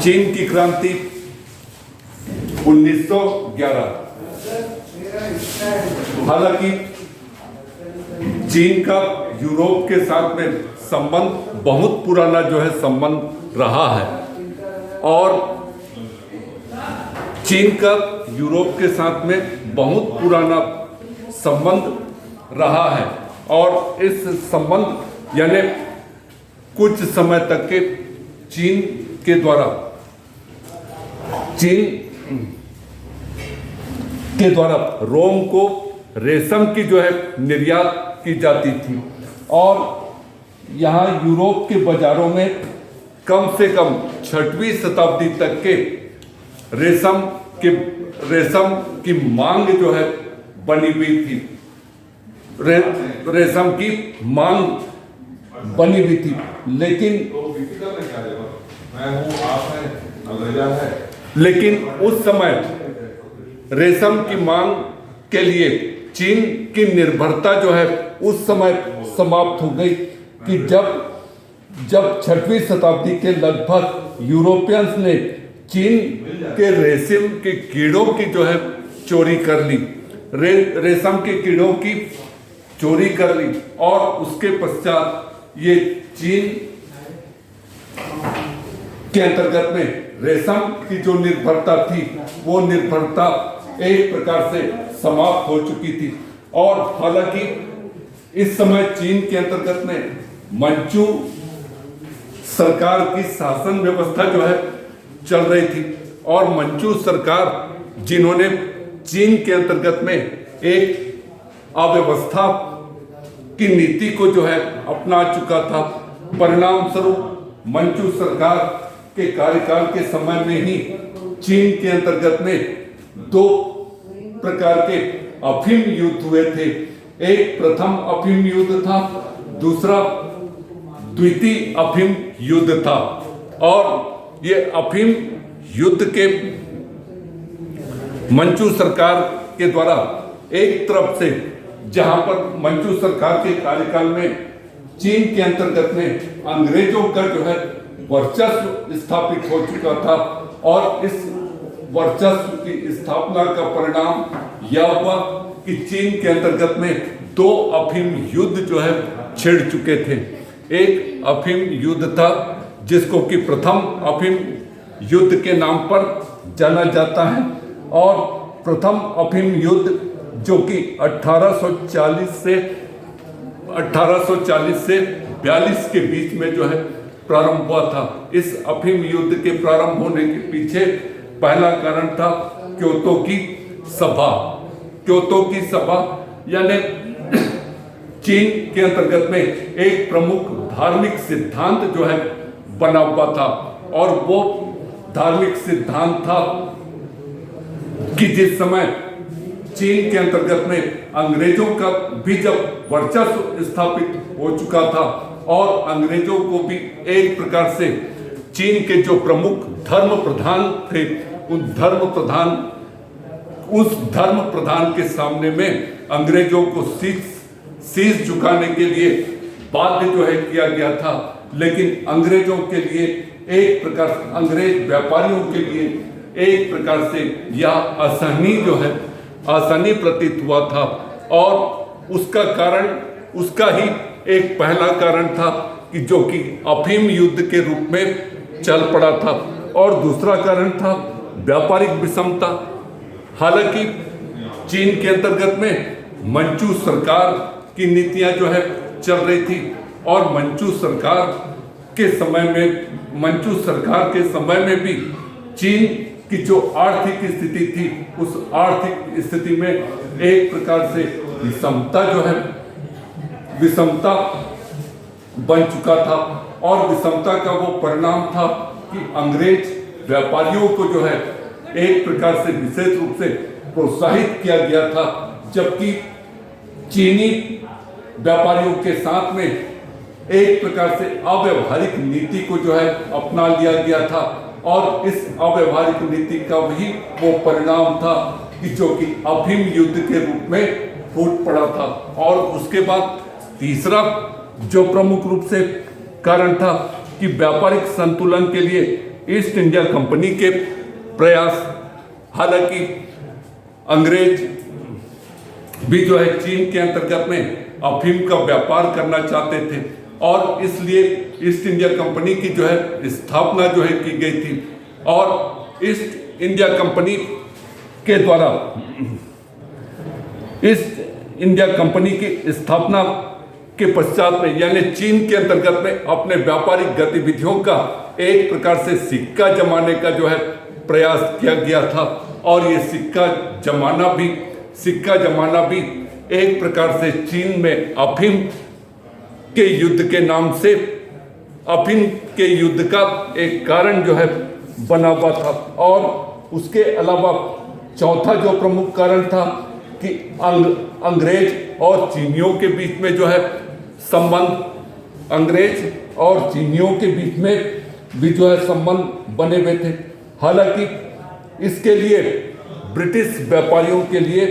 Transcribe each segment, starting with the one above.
चीन की क्रांति 1911। हालांकि चीन का यूरोप के साथ में संबंध बहुत पुराना जो है संबंध रहा है, और चीन का यूरोप के साथ में बहुत पुराना संबंध रहा है, और इस संबंध यानी कुछ समय तक के चीन के द्वारा रोम को रेशम की जो है निर्यात की जाती थी, और यहाँ यूरोप के बाजारों में कम से कम 6वीं शताब्दी तक के रेशम की मांग जो है बनी हुई थी। रेशम की मांग बनी हुई थी, लेकिन उस समय रेशम की मांग के लिए चीन की निर्भरता जो है उस समय समाप्त हो गई कि जब 6वीं शताब्दी के लगभग यूरोपियंस ने चीन के रेशम के कीड़ों की जो है चोरी कर ली, रेशम के कीड़ों की चोरी कर ली, और उसके पश्चात ये चीन के अंतर्गत में रेशम की जो निर्भरता थी वो निर्भरता एक प्रकार से समाप्त हो चुकी थी। और हालांकि इस समय चीन के अंतर्गत में मंचू सरकार की शासन व्यवस्था जो है चल रही थी, और मंचू सरकार जिन्होंने चीन के अंतर्गत में एक अव्यवस्था की नीति को जो है अपना चुका था। परिणाम स्वरूप मंचू सरकार के कार्यकाल के समय में ही चीन के अंतर्गत में 2 प्रकार के अफीम युद्ध हुए थे। एक प्रथम अफीम युद्ध था, दूसरा द्वितीय अफीम युद्ध था, और ये अफीम युद्ध के मंचू सरकार के द्वारा एक तरफ से, जहां पर मंचू सरकार के कार्यकाल में चीन के अंतर्गत में अंग्रेजों का जो है वर्चस्व स्थापित हो चुका था, और इस वर्चस्व की स्थापना का परिणाम यह हुआ कि चीन के अंतर्गत में 2 अफीम युद्ध जो है छिड़ चुके थे। एक अफीम युद्ध था जिसको कि प्रथम अफीम युद्ध के नाम पर जाना जाता है, और प्रथम अफीम युद्ध जो कि 1840 से 42 के बीच में जो है प्रारंभ हुआ था। इस अफीम युद्ध के प्रारंभ होने के पीछे पहला कारण था क्योतो की सभा यानी चीन के अंतर्गत में एक प्रमुख धार्मिक सिद्धांत जो है बना हुआ था, और वो धार्मिक सिद्धांत था कि जिस समय चीन के अंतर्गत में अंग्रेजों का भी जब वर्चस्व स्थापित हो चुका था, और अंग्रेजों को भी एक प्रकार से चीन के जो प्रमुख धर्म प्रधान थे उस धर्म प्रधान के सामने में अंग्रेजों को शीश झुकाने के लिए बाध्य जो है किया गया था। लेकिन अंग्रेजों के लिए एक प्रकार, अंग्रेज व्यापारियों के लिए एक प्रकार से यह असहनीय प्रतीत हुआ था, और उसका कारण, उसका ही एक पहला कारण था कि जो कि अफीम युद्ध के रूप में चल पड़ा था, और दूसरा कारण था व्यापारिक विषमता। हालांकि चीन के अंतर्गत में मंचू सरकार की नीतियां जो है चल रही थी, और मंचू सरकार के समय में भी चीन की जो आर्थिक स्थिति थी उस आर्थिक स्थिति में एक प्रकार से विषमता बन चुका था, और विषमता का वो परिणाम था कि अंग्रेज व्यापारियों को जो है एक प्रकार से विशेष रूप से प्रोत्साहित किया गया था, जबकि चीनी व्यापारियों के साथ में एक प्रकार से अव्यवहारिक नीति को जो है अपना लिया गया था, और इस अव्यवहारिक नीति का भी वो परिणाम था कि जो कि अफीम युद्ध के रूप में फूट पड़ा था। और उसके बाद तीसरा जो प्रमुख रूप से कारण था कि व्यापारिक संतुलन के लिए ईस्ट इंडिया कंपनी के प्रयास, हालांकि अंग्रेज भी जो है चीन के अंतर्गत में अफीम का व्यापार करना चाहते थे और इसलिए ईस्ट इंडिया कंपनी की जो है स्थापना जो है की गई थी। और ईस्ट इंडिया कंपनी के द्वारा ईस्ट इंडिया कंपनी की स्थापना के पश्चात में यानी चीन के अंतर्गत में अपने व्यापारिक गतिविधियों का एक प्रकार से सिक्का जमाने का जो है प्रयास किया गया था। और ये सिक्का जमाना भी एक प्रकार से चीन में अफीम के युद्ध के नाम से अफीम के युद्ध का एक कारण जो है बना हुआ था। और उसके अलावा चौथा जो प्रमुख कारण था कि अंग्रेज और चीनियों के बीच में जो है संबंध, अंग्रेज और चीनियों के बीच में भी जो है संबंध बने हुए थे। हालांकि इसके लिए ब्रिटिश व्यापारियों के लिए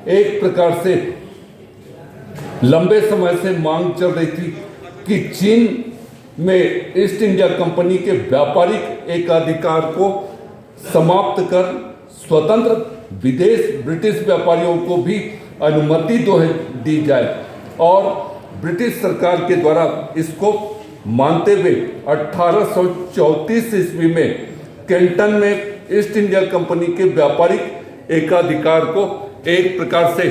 एक प्रकार से लंबे समय से मांग चल रही थी कि चीन में ईस्ट इंडिया कंपनी के व्यापारिक एकाधिकार को समाप्त कर स्वतंत्र विदेश ब्रिटिश व्यापारियों को भी अनुमति दी जाए। और ब्रिटिश सरकार के द्वारा इसको मानते हुए 1834 ईस्वी में कैंटन में ईस्ट इंडिया कंपनी के व्यापारिक एकाधिकार को एक प्रकार से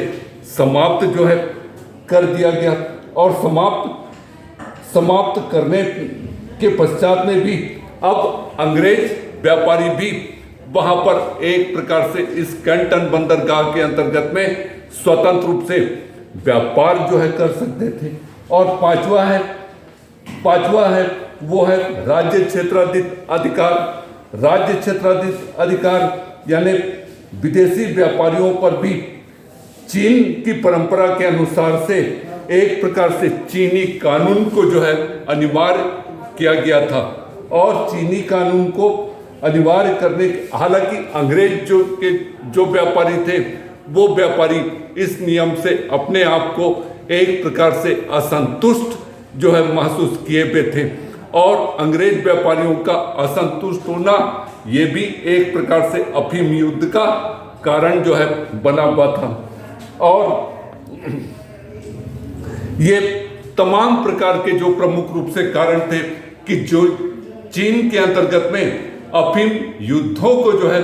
समाप्त जो है कर दिया गया। और समाप्त करने के पश्चात में भी अब अंग्रेज व्यापारी भी वहां पर एक प्रकार से इस कैंटन बंदरगाह के अंतर्गत में स्वतंत्र रूप से व्यापार जो है कर सकते थे। और पांचवा है वो है राज्य क्षेत्राधित अधिकार यानी विदेशी व्यापारियों पर भी चीन की परंपरा के अनुसार से एक प्रकार से चीनी कानून को जो है अनिवार्य किया गया था। और चीनी कानून को अनिवार्य करने, हालांकि अंग्रेज जो व्यापारी थे वो व्यापारी इस नियम से अपने आप को एक प्रकार से असंतुष्ट जो है महसूस किए हुए थे। और अंग्रेज व्यापारियों का असंतुष्ट होना ये भी एक प्रकार से अफीम युद्ध का कारण जो है बना हुआ था। और ये तमाम प्रकार के जो प्रमुख रूप से कारण थे कि जो चीन के अंतर्गत में अफीम युद्धों को जो है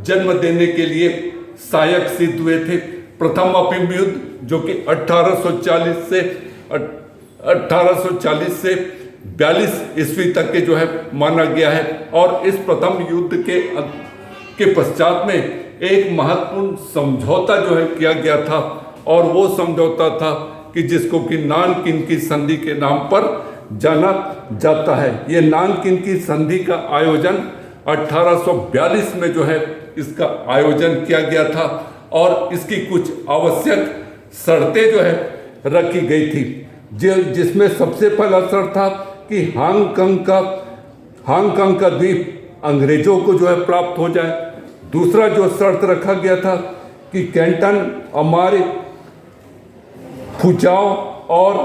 जन्म देने के लिए सहायक सिद्ध हुए थे। प्रथम अफीम युद्ध जो कि 1840 से 42 ईस्वी तक के जो है माना गया है। और इस प्रथम युद्ध के पश्चात में एक महत्वपूर्ण समझौता जो है किया गया था। और वो समझौता था कि जिसको कि नानकिन की संधि के नाम पर जाना जाता है। ये नानकिन की संधि का आयोजन 1842 में जो है इसका आयोजन किया गया था। और इसकी कुछ आवश्यक शर्तें जो है रखी गई थी, जिसमें सबसे पहला शर्त था कि हांगकांग का द्वीप अंग्रेजों को जो है प्राप्त हो जाए। दूसरा जो शर्त रखा गया था कि कैंटन, अमारे, फुचाओ और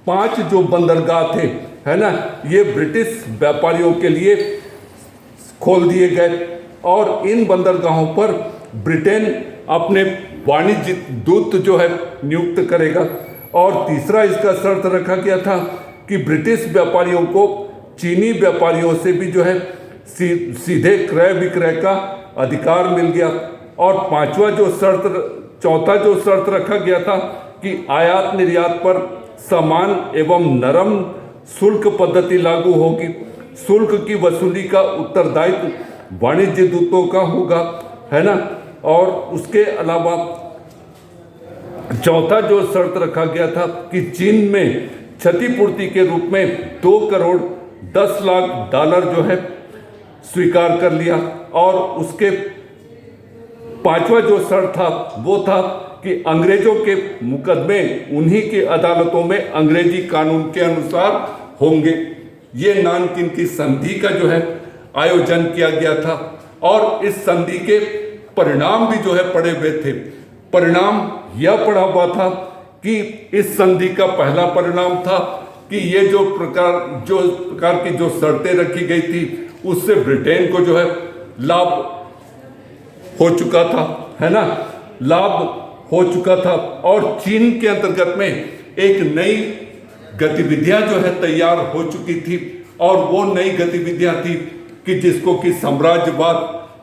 5 जो बंदरगाह थे, है ना, ये ब्रिटिश व्यापारियों के लिए खोल दिए गए। और इन बंदरगाहों पर ब्रिटेन अपने वाणिज्य दूत जो है नियुक्त करेगा। और तीसरा इसका शर्त रखा गया था कि ब्रिटिश व्यापारियों को चीनी व्यापारियों से भी जो है सीधे क्रय विक्रय का अधिकार मिल गया। और चौथा जो शर्त रखा गया था कि आयात निर्यात पर समान एवं नरम शुल्क पद्धति लागू होगी। शुल्क की वसूली का उत्तरदायित्व वाणिज्य दूतों का होगा, है ना। और उसके अलावा चौथा जो शर्त रखा गया था कि चीन में क्षतिपूर्ति के रूप में 2 करोड़ 10 लाख डॉलर जो है स्वीकार कर लिया। और उसके 5वां जो शर्त था वो था कि अंग्रेजों के मुकदमे उन्हीं की अदालतों में अंग्रेजी कानून के अनुसार होंगे। ये नानकिन की संधि का जो है आयोजन किया गया था। और इस संधि के परिणाम भी जो है पड़े हुए थे। परिणाम यह पड़ा हुआ था कि इस संधि का पहला परिणाम था कि ये जो प्रकार की जो शर्तें रखी गई थी उससे ब्रिटेन को जो है लाभ हो चुका था, है ना, लाभ हो चुका था। और चीन के अंतर्गत में एक नई गतिविधियां जो है तैयार हो चुकी थी, और वो नई गतिविधियां थी कि जिसको कि साम्राज्यवाद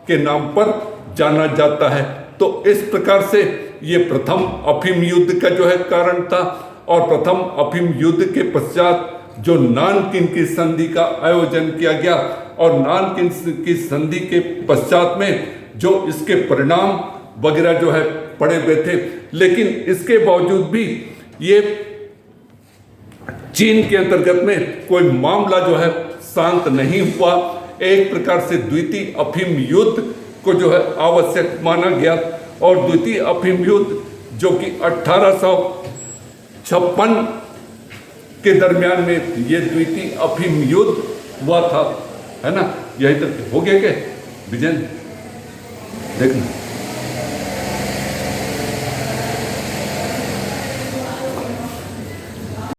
के नाम पर जाना जाता है। तो इस प्रकार से ये प्रथम अफीम युद्ध का जो है कारण था, और प्रथम अफीम युद्ध के पश्चात जो नानकिन की संधि का आयोजन किया गया, और नानकिन की संधि के पश्चात में जो इसके परिणाम वगैरह जो है पड़े हुए थे। लेकिन इसके बावजूद भी ये चीन के अंतर्गत में कोई मामला जो है शांत नहीं हुआ। एक प्रकार से द्वितीय अफीम युद्ध को जो है आवश्यक माना गया, और द्वितीय अफीम युद्ध जो कि 1856 के दरमियान में ये द्वितीय अफीम युद्ध हुआ था, है ना। यही तक हो गया क्या विजय, देखना।